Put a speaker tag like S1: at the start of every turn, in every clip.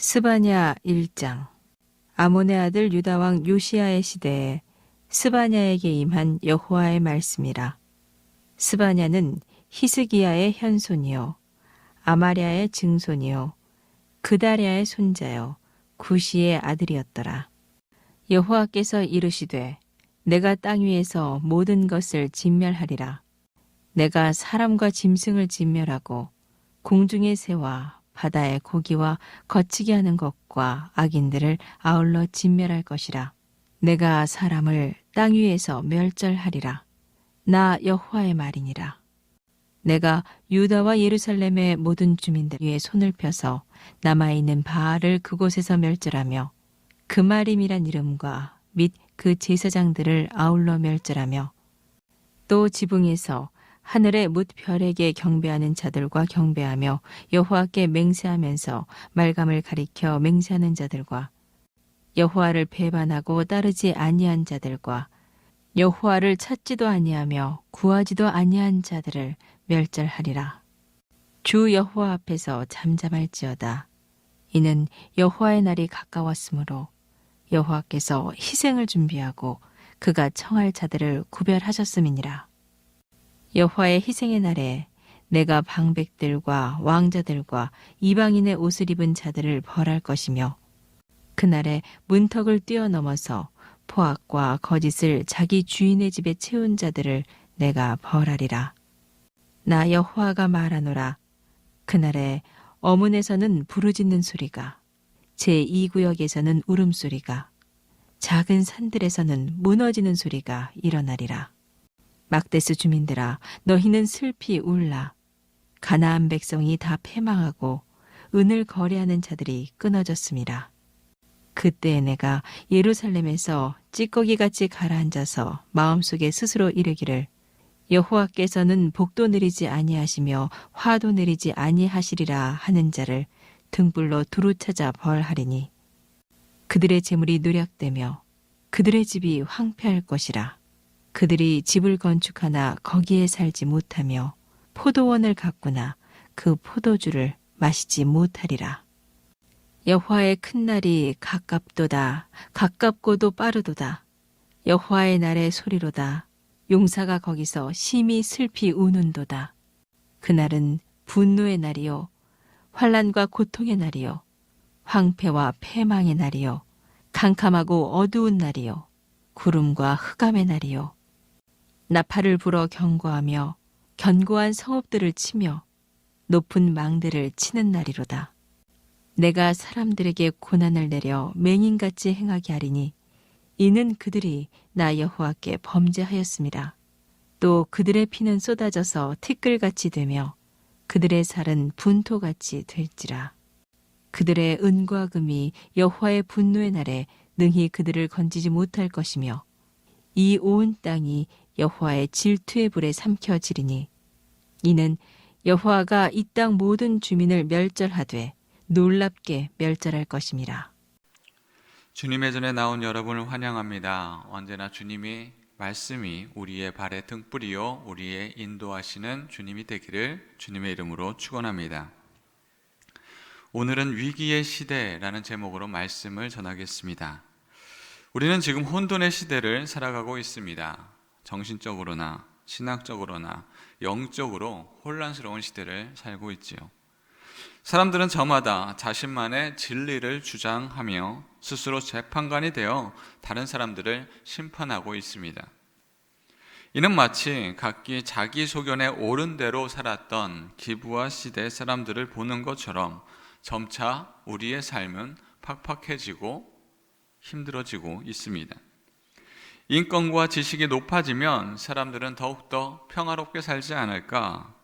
S1: 스바냐 1장. 아몬의 아들 유다 왕 요시야의 시대에 스바냐에게 임한 여호와의 말씀이라. 스바냐는 히스기야의 현손이요 아마랴의 증손이요 그다랴의 손자요 구시의 아들이었더라. 여호와께서 이르시되 내가 땅 위에서 모든 것을 진멸하리라. 내가 사람과 짐승을 진멸하고 공중의 새와 바다의 고기와 거치게 하는 것과 악인들을 아울러 진멸할 것이라. 내가 사람을 땅 위에서 멸절하리라. 나 여호와의 말이니라. 내가 유다와 예루살렘의 모든 주민들 위에 손을 펴서 남아있는 바알을 그곳에서 멸절하며 그마림이란 이름과 및 그 제사장들을 아울러 멸절하며 또 지붕에서 하늘의 뭇 별에게 경배하는 자들과 경배하며 여호와께 맹세하면서 말감을 가리켜 맹세하는 자들과 여호와를 배반하고 따르지 아니한 자들과 여호와를 찾지도 아니하며 구하지도 아니한 자들을 멸절하리라. 주 여호와 앞에서 잠잠할지어다. 이는 여호와의 날이 가까웠으므로 여호와께서 희생을 준비하고 그가 청할 자들을 구별하셨음이니라. 여호와의 희생의 날에 내가 방백들과 왕자들과 이방인의 옷을 입은 자들을 벌할 것이며 그날에 문턱을 뛰어넘어서 포악과 거짓을 자기 주인의 집에 채운 자들을 내가 벌하리라. 나 여호와가 말하노라. 그날에 어문에서는 부르짖는 소리가, 제2구역에서는 울음소리가, 작은 산들에서는 무너지는 소리가 일어나리라. 막데스 주민들아, 너희는 슬피 울라. 가나안 백성이 다 패망하고 은을 거래하는 자들이 끊어졌음이라. 그때 내가 예루살렘에서 찌꺼기같이 가라앉아서 마음속에 스스로 이르기를 여호와께서는 복도 내리지 아니하시며 화도 내리지 아니하시리라 하는 자를 등불로 두루 찾아 벌하리니 그들의 재물이 누락되며 그들의 집이 황폐할 것이라. 그들이 집을 건축하나 거기에 살지 못하며 포도원을 가꾸나 그 포도주를 마시지 못하리라. 여호와의 큰 날이 가깝도다. 가깝고도 빠르도다. 여호와의 날의 소리로다. 용사가 거기서 심히 슬피 우는도다. 그날은 분노의 날이요 환난과 고통의 날이요 황폐와 패망의 날이요 캄캄하고 어두운 날이요 구름과 흑암의 날이요 나팔을 불어 경고하며 견고한 성읍들을 치며 높은 망대를 치는 날이로다. 내가 사람들에게 고난을 내려 맹인같이 행하게 하리니 이는 그들이 나 여호와께 범죄하였음이라. 또 그들의 피는 쏟아져서 티끌같이 되며 그들의 살은 분토같이 될지라. 그들의 은과 금이 여호와의 분노의 날에 능히 그들을 건지지 못할 것이며 이 온 땅이 여호와의 질투의 불에 삼켜지리니 이는 여호와가 이 땅 모든 주민을 멸절하되 놀랍게 멸절할 것임이라.
S2: 주님의 전에 나온 여러분을 환영합니다. 언제나 주님이 말씀이 우리의 발의 등불이요 우리의 인도하시는 주님이 되기를 주님의 이름으로 축원합니다. 오늘은 위기의 시대라는 제목으로 말씀을 전하겠습니다. 우리는 지금 혼돈의 시대를 살아가고 있습니다. 정신적으로나 신학적으로나 영적으로 혼란스러운 시대를 살고 있지요. 사람들은 저마다 자신만의 진리를 주장하며 스스로 재판관이 되어 다른 사람들을 심판하고 있습니다. 이는 마치 각기 자기 소견에 옳은 대로 살았던 기브아 시대 사람들을 보는 것처럼 점차 우리의 삶은 팍팍해지고 힘들어지고 있습니다. 인권과 지식이 높아지면 사람들은 더욱더 평화롭게 살지 않을까?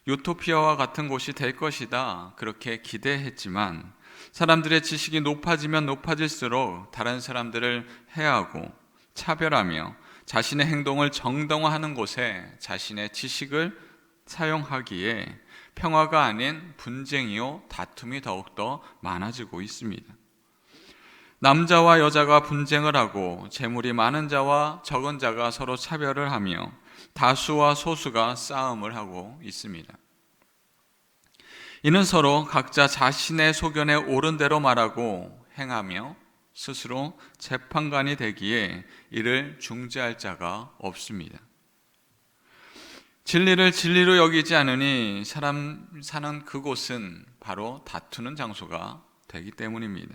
S2: 유토피아와 같은 곳이 될 것이다 그렇게 기대했지만 사람들의 지식이 높아지면 높아질수록 다른 사람들을 해하고 차별하며 자신의 행동을 정당화하는 곳에 자신의 지식을 사용하기에 평화가 아닌 분쟁이요 다툼이 더욱더 많아지고 있습니다. 남자와 여자가 분쟁을 하고 재물이 많은 자와 적은 자가 서로 차별을 하며 다수와 소수가 싸움을 하고 있습니다. 이는 서로 각자 자신의 소견에 옳은 대로 말하고 행하며 스스로 재판관이 되기에 이를 중재할 자가 없습니다. 진리를 진리로 여기지 않으니 사람 사는 그곳은 바로 다투는 장소가 되기 때문입니다.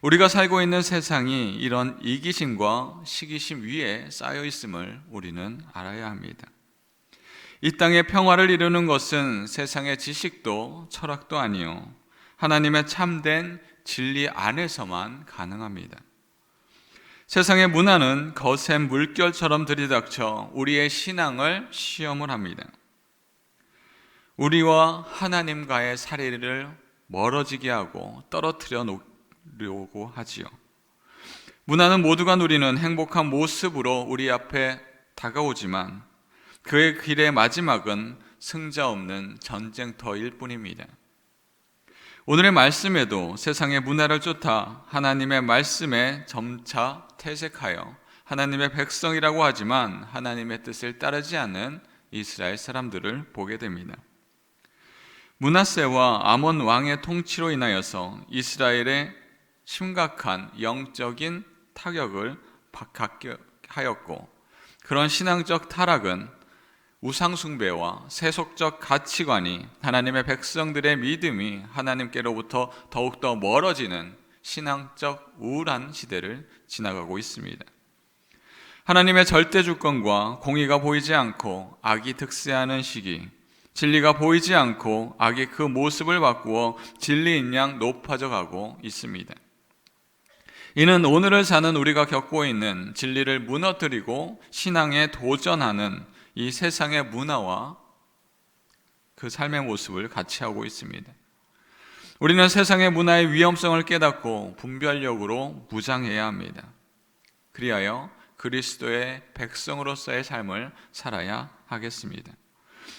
S2: 우리가 살고 있는 세상이 이런 이기심과 시기심 위에 쌓여 있음을 우리는 알아야 합니다. 이 땅의 평화를 이루는 것은 세상의 지식도 철학도 아니요 하나님의 참된 진리 안에서만 가능합니다. 세상의 문화는 거센 물결처럼 들이닥쳐 우리의 신앙을 시험을 합니다. 우리와 하나님과의 사이를 멀어지게 하고 떨어뜨려 놓으려고 하지요. 문화는 모두가 누리는 행복한 모습으로 우리 앞에 다가오지만 그의 길의 마지막은 승자 없는 전쟁터일 뿐입니다. 오늘의 말씀에도 세상의 문화를 쫓아 하나님의 말씀에 점차 퇴색하여 하나님의 백성이라고 하지만 하나님의 뜻을 따르지 않는 이스라엘 사람들을 보게 됩니다. 므낫세와 아몬 왕의 통치로 인하여서 이스라엘의 심각한 영적인 타격을 받게 하였고, 그런 신앙적 타락은 우상숭배와 세속적 가치관이 하나님의 백성들의 믿음이 하나님께로부터 더욱더 멀어지는 신앙적 우울한 시대를 지나가고 있습니다. 하나님의 절대 주권과 공의가 보이지 않고 악이 득세하는 시기, 진리가 보이지 않고 악이 그 모습을 바꾸어 진리인 양 높아져 가고 있습니다. 이는 오늘을 사는 우리가 겪고 있는 진리를 무너뜨리고 신앙에 도전하는 이 세상의 문화와 그 삶의 모습을 같이 하고 있습니다. 우리는 세상의 문화의 위험성을 깨닫고 분별력으로 무장해야 합니다. 그리하여 그리스도의 백성으로서의 삶을 살아야 하겠습니다.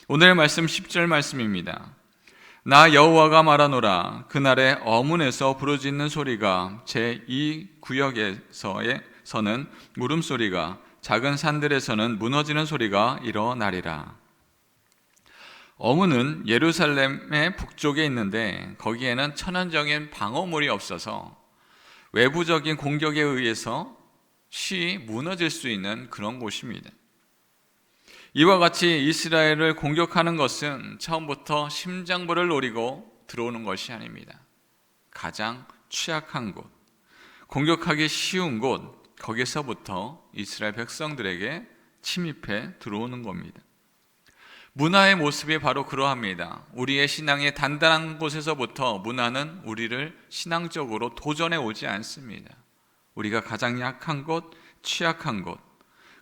S2: 오늘의 말씀 10절 말씀입니다. 나 여호와가 말하노라. 그날에 어문에서 부르짖는 소리가 제2구역에서는 물음소리가 작은 산들에서는 무너지는 소리가 일어나리라. 어문은 예루살렘의 북쪽에 있는데 거기에는 천연적인 방어물이 없어서 외부적인 공격에 의해서 쉬이 무너질 수 있는 그런 곳입니다. 이와 같이 이스라엘을 공격하는 것은 처음부터 심장부를 노리고 들어오는 것이 아닙니다. 가장 취약한 곳, 공격하기 쉬운 곳, 거기서부터 이스라엘 백성들에게 침입해 들어오는 겁니다. 문화의 모습이 바로 그러합니다. 우리의 신앙이 단단한 곳에서부터 문화는 우리를 신앙적으로 도전해 오지 않습니다. 우리가 가장 약한 곳, 취약한 곳,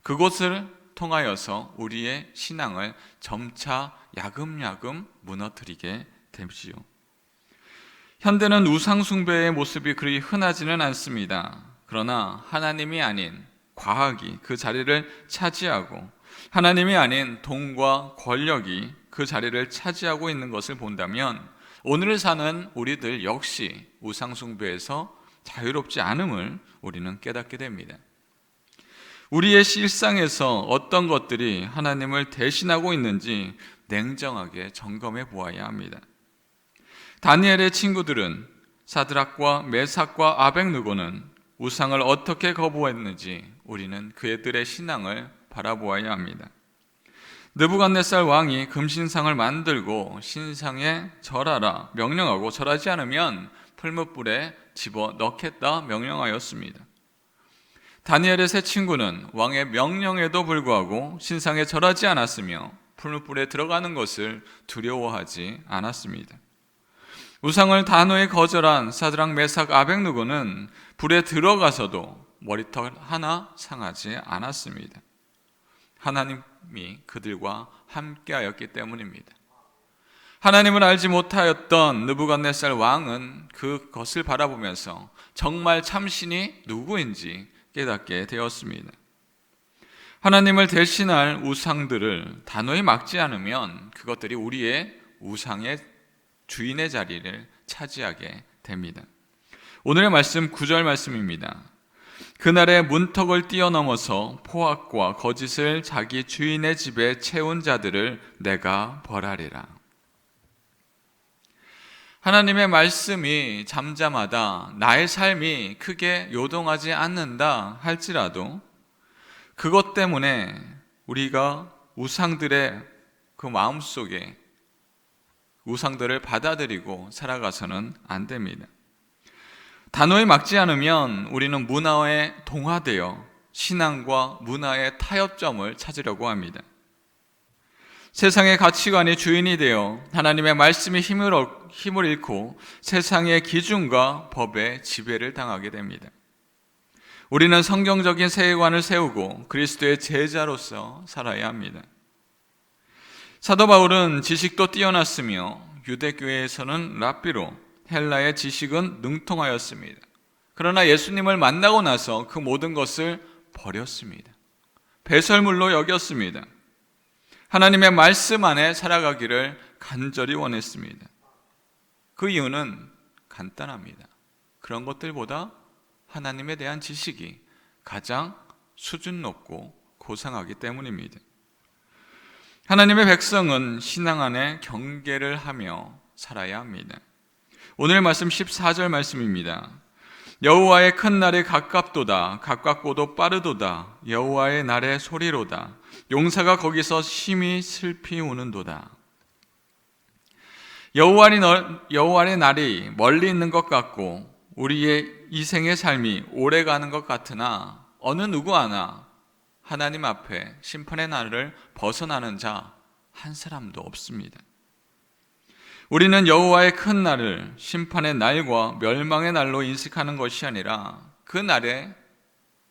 S2: 그곳을 통하여서 우리의 신앙을 점차 야금야금 무너뜨리게 되지요. 현대는 우상숭배의 모습이 그리 흔하지는 않습니다. 그러나 하나님이 아닌 과학이 그 자리를 차지하고 하나님이 아닌 돈과 권력이 그 자리를 차지하고 있는 것을 본다면 오늘을 사는 우리들 역시 우상숭배에서 자유롭지 않음을 우리는 깨닫게 됩니다. 우리의 일상에서 어떤 것들이 하나님을 대신하고 있는지 냉정하게 점검해 보아야 합니다. 다니엘의 친구들은 사드락과 메삭과 아벳느고는 우상을 어떻게 거부했는지 우리는 그들의 신앙을 바라보아야 합니다. 느부갓네살 왕이 금신상을 만들고 신상에 절하라 명령하고 절하지 않으면 풀무불에 집어 넣겠다 명령하였습니다. 다니엘의 세 친구는 왕의 명령에도 불구하고 신상에 절하지 않았으며 풀무불에 들어가는 것을 두려워하지 않았습니다. 우상을 단호히 거절한 사드락, 메삭, 아벳느고는 불에 들어가서도 머리털 하나 상하지 않았습니다. 하나님이 그들과 함께하였기 때문입니다. 하나님을 알지 못하였던 느부갓네살 왕은 그것을 바라보면서 정말 참신이 누구인지 깨닫게 되었습니다. 하나님을 대신할 우상들을 단호히 막지 않으면 그것들이 우리의 우상의 주인의 자리를 차지하게 됩니다. 오늘의 말씀 9절 말씀입니다. 그날의 문턱을 뛰어넘어서 포악과 거짓을 자기 주인의 집에 채운 자들을 내가 벌하리라. 하나님의 말씀이 잠잠하다, 나의 삶이 크게 요동하지 않는다 할지라도 그것 때문에 우리가 우상들의 그 마음속에 우상들을 받아들이고 살아가서는 안 됩니다. 단호히 막지 않으면 우리는 문화에 동화되어 신앙과 문화의 타협점을 찾으려고 합니다. 세상의 가치관이 주인이 되어 하나님의 말씀이 힘을 잃고 세상의 기준과 법의 지배를 당하게 됩니다. 우리는 성경적인 세계관을 세우고 그리스도의 제자로서 살아야 합니다. 사도 바울은 지식도 뛰어났으며 유대교회에서는 랍비로 헬라의 지식은 능통하였습니다. 그러나 예수님을 만나고 나서 그 모든 것을 버렸습니다. 배설물로 여겼습니다. 하나님의 말씀 안에 살아가기를 간절히 원했습니다. 그 이유는 간단합니다. 그런 것들보다 하나님에 대한 지식이 가장 수준 높고 고상하기 때문입니다. 하나님의 백성은 신앙 안에 경계를 하며 살아야 합니다. 오늘 말씀 14절 말씀입니다. 여호와의 큰 날이 가깝도다. 가깝고도 빠르도다. 여호와의 날의 소리로다. 용사가 거기서 심히 슬피 우는도다. 여호와의 날이 멀리 있는 것 같고 우리의 이 생의 삶이 오래 가는 것 같으나 어느 누구 하나 하나님 앞에 심판의 날을 벗어나는 자 한 사람도 없습니다. 우리는 여호와의 큰 날을 심판의 날과 멸망의 날로 인식하는 것이 아니라 그 날에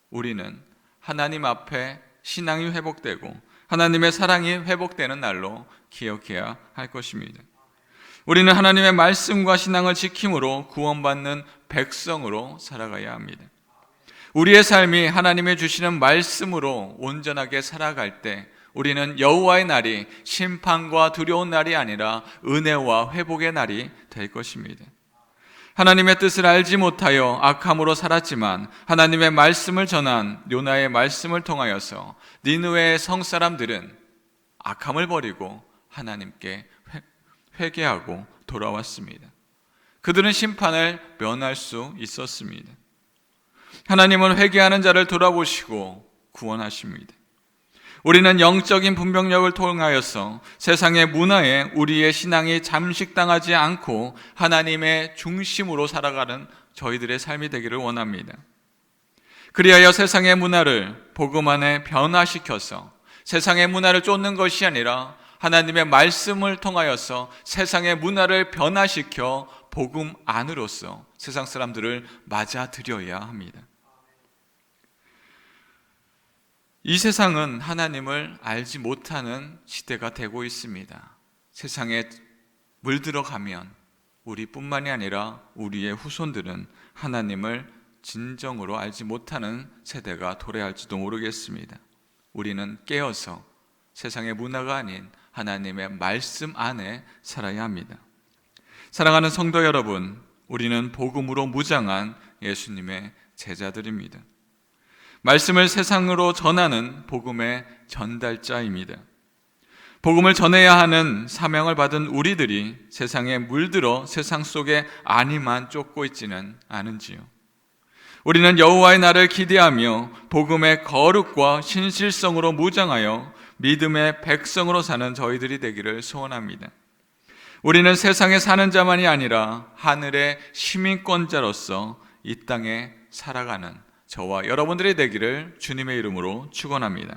S2: 우리는 하나님 앞에 신앙이 회복되고 하나님의 사랑이 회복되는 날로 기억해야 할 것입니다. 우리는 하나님의 말씀과 신앙을 지킴으로 구원받는 백성으로 살아가야 합니다. 우리의 삶이 하나님의 주시는 말씀으로 온전하게 살아갈 때 우리는 여호와의 날이 심판과 두려운 날이 아니라 은혜와 회복의 날이 될 것입니다. 하나님의 뜻을 알지 못하여 악함으로 살았지만 하나님의 말씀을 전한 요나의 말씀을 통하여서 니느웨의 성사람들은 악함을 버리고 하나님께 회개하고 돌아왔습니다. 그들은 심판을 면할 수 있었습니다. 하나님은 회개하는 자를 돌아보시고 구원하십니다. 우리는 영적인 분별력을 통하여서 세상의 문화에 우리의 신앙이 잠식당하지 않고 하나님의 중심으로 살아가는 저희들의 삶이 되기를 원합니다. 그리하여 세상의 문화를 복음 안에 변화시켜서 세상의 문화를 쫓는 것이 아니라 하나님의 말씀을 통하여서 세상의 문화를 변화시켜 복음 안으로서 세상 사람들을 맞아들여야 합니다. 이 세상은 하나님을 알지 못하는 시대가 되고 있습니다. 세상에 물들어가면 우리뿐만이 아니라 우리의 후손들은 하나님을 진정으로 알지 못하는 세대가 도래할지도 모르겠습니다. 우리는 깨어서 세상의 문화가 아닌 하나님의 말씀 안에 살아야 합니다. 사랑하는 성도 여러분, 우리는 복음으로 무장한 예수님의 제자들입니다. 말씀을 세상으로 전하는 복음의 전달자입니다. 복음을 전해야 하는 사명을 받은 우리들이 세상에 물들어 세상 속에 안위만 쫓고 있지는 않은지요. 우리는 여호와의 날을 기대하며 복음의 거룩과 신실성으로 무장하여 믿음의 백성으로 사는 저희들이 되기를 소원합니다. 우리는 세상에 사는 자만이 아니라 하늘의 시민권자로서 이 땅에 살아가는 저와 여러분들이 되기를 주님의 이름으로 축원합니다.